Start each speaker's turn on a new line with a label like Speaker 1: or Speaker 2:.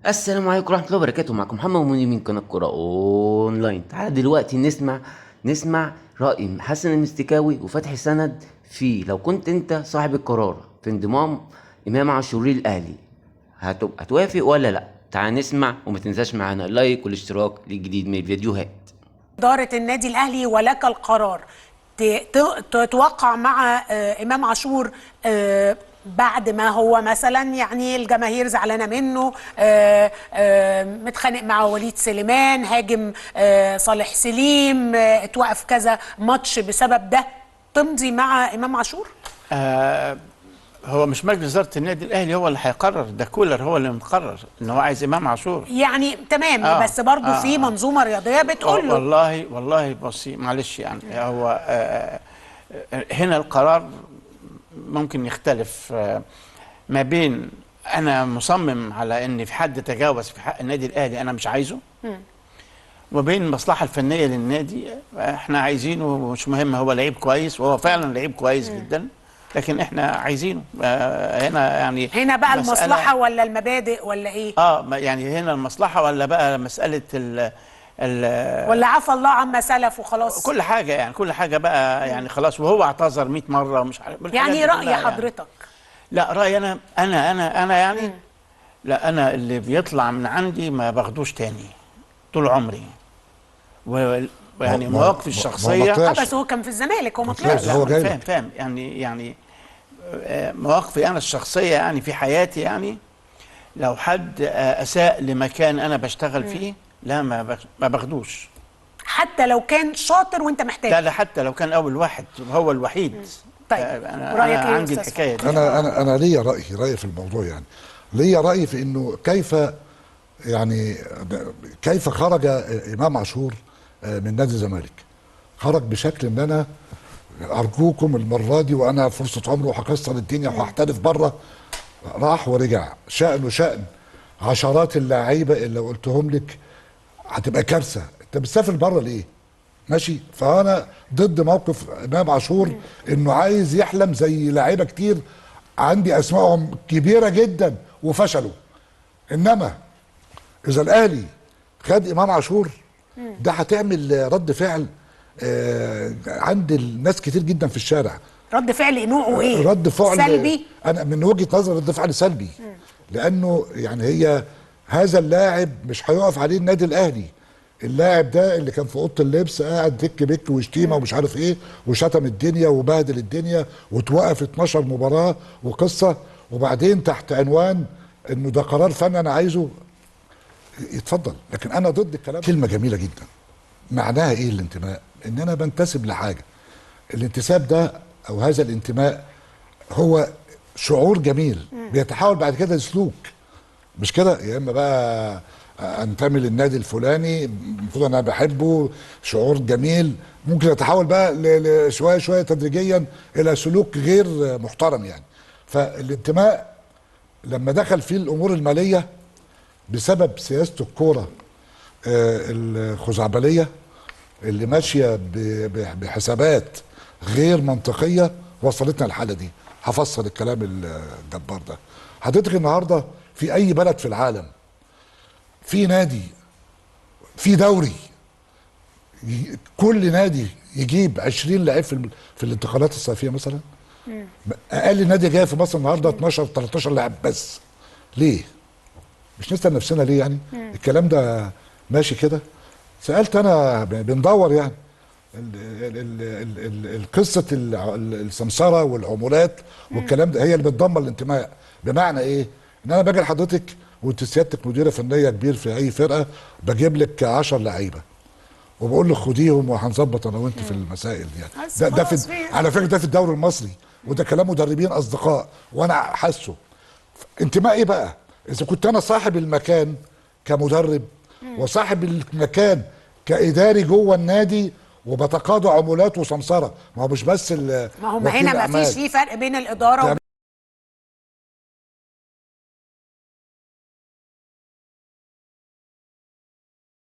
Speaker 1: السلام عليكم ورحمة الله وبركاته. معكم محمد منير من قناة كرة أونلاين. تعالى دلوقتي نسمع رأي حسن المستكاوي وفتحي سند في لو كنت أنت صاحب القرار في انضمام إمام عاشور الأهلي، هتوافق ولا لأ؟ تعال نسمع، وما تنساش معانا اللايك والاشتراك للجديد من الفيديوهات.
Speaker 2: إدارة النادي الأهلي ولك القرار تتوقع مع إمام عاشور بعد ما هو مثلا يعني الجماهير زعلانه منه، متخانق مع وليد سليمان، هاجم صالح سليم، اتوقف كذا ماتش بسبب ده، تمضي مع إمام عاشور؟
Speaker 3: هو مش مجلس إدارة النادي الأهلي هو اللي هيقرر، ده كولر هو اللي مقرر إن هو عايز إمام عاشور
Speaker 2: يعني تمام. بس برضو في منظومة رياضية بتقول له
Speaker 3: والله بصي معلش يعني هو هنا القرار ممكن يختلف ما بين أنا مصمم على إن في حد تجاوز في حق النادي الأهلي أنا مش عايزه، وبين المصلحة الفنية للنادي احنا عايزينه، ومش مهم هو لعيب كويس وهو فعلا لعيب كويس جدا، لكن احنا عايزينه.
Speaker 2: هنا بقى المصلحة ولا المبادئ ولا ايه؟
Speaker 3: يعني هنا المصلحة ولا بقى مسألة
Speaker 2: ولا عفى الله عما سلف وخلاص؟
Speaker 3: كل حاجة يعني كل حاجة بقى يعني خلاص، وهو اعتذر 100 مرة ومش عارف
Speaker 2: يعني رأي حضرتك يعني.
Speaker 3: لا رأيي أنا يعني لا، أنا اللي بيطلع من عندي ما باخدوش تاني طول عمري، ويعني مواقفي الشخصيه
Speaker 2: بس هو كان في الزمالك، هو ما طلعش.
Speaker 3: هو فاهم يعني مواقفي انا الشخصيه يعني في حياتي، يعني لو حد اساء لمكان انا بشتغل فيه لا ما باخدوش،
Speaker 2: حتى لو كان شاطر وانت محتاج.
Speaker 3: لا حتى لو كان اول واحد هو الوحيد.
Speaker 2: طيب
Speaker 3: انا عندي الحكايه دي.
Speaker 4: انا ليا راي في الموضوع، يعني ليا راي في انه كيف خرج امام عاشور من نادي الزمالك. خرج بشكل ان انا ارجوكم المره دي وانا فرصه عمري وهكسر الدنيا وهحترف بره. راح ورجع، شأن عشرات اللاعيبه اللي قلتهم لك هتبقى كارثه. انت بتسافر بره ليه؟ ماشي. فانا ضد موقف امام عاشور انه عايز يحلم زي لاعيبه كتير عندي اسمائهم كبيره جدا وفشلوا. انما اذا الاهلي خد امام عاشور ده هتعمل رد فعل عند الناس كتير جدا في الشارع.
Speaker 2: رد فعل نوعه ايه؟
Speaker 4: رد فعل
Speaker 2: سلبي؟
Speaker 4: انا من وجهه نظري رد فعل سلبي. لانه يعني هذا اللاعب مش هيقف عليه النادي الاهلي. اللاعب ده اللي كان في اوضه اللبس قاعد بك وشتيمه ومش عارف ايه وشتم الدنيا وبهدل الدنيا وتوقف 12 مباراه وقصه، وبعدين تحت عنوان انه ده قرار فني انا عايزه يتفضل. لكن انا ضد الكلام. كلمه جميله جدا معناها ايه الانتماء؟ ان انا بنتسب لحاجه. الانتساب ده او هذا الانتماء هو شعور جميل بيتحول بعد كده لسلوك، مش كده؟ يا اما بقى انتمي للنادي الفلاني المفروض انا بحبه، شعور جميل ممكن يتحول بقى شويه تدريجيا الى سلوك غير محترم يعني. فالانتماء لما دخل فيه الامور الماليه بسبب سياسه الكوره الخزعبليه اللي ماشيه بحسابات غير منطقيه وصلتنا للحاله دي. هفسر الكلام الجبار ده. حضرتك النهارده في اي بلد في العالم في نادي في دوري كل نادي يجيب 20 لعيب في الانتقالات الصيفيه مثلا؟ اقل نادي جاي في مصر النهارده 12 13 لاعب بس. ليه؟ مش نسال نفسنا ليه يعني؟ الكلام ده ماشي كده. سالت انا بندور يعني قصه السمسره والعمولات والكلام ده هي اللي بتدمر الانتماء. بمعنى ايه؟ ان انا باجي لحضرتك وانت سيادتك مديره فنيه كبير في اي فرقه، بجيب لك 10 لعيبه وبقول لك خديهم وهنظبط انا وانت في المسائل دي يعني. ده على فكره ده في الدوري المصري، وده كلام مدربين اصدقاء وانا حاسه. انتماء ايه بقى؟ اذا كنت انا صاحب المكان كمدرب وصاحب المكان كاداري جوه النادي وبتقاضى عمولات وسمسره، ما هو مش بس
Speaker 2: ما هو هنا ما فيش فرق بين الاداره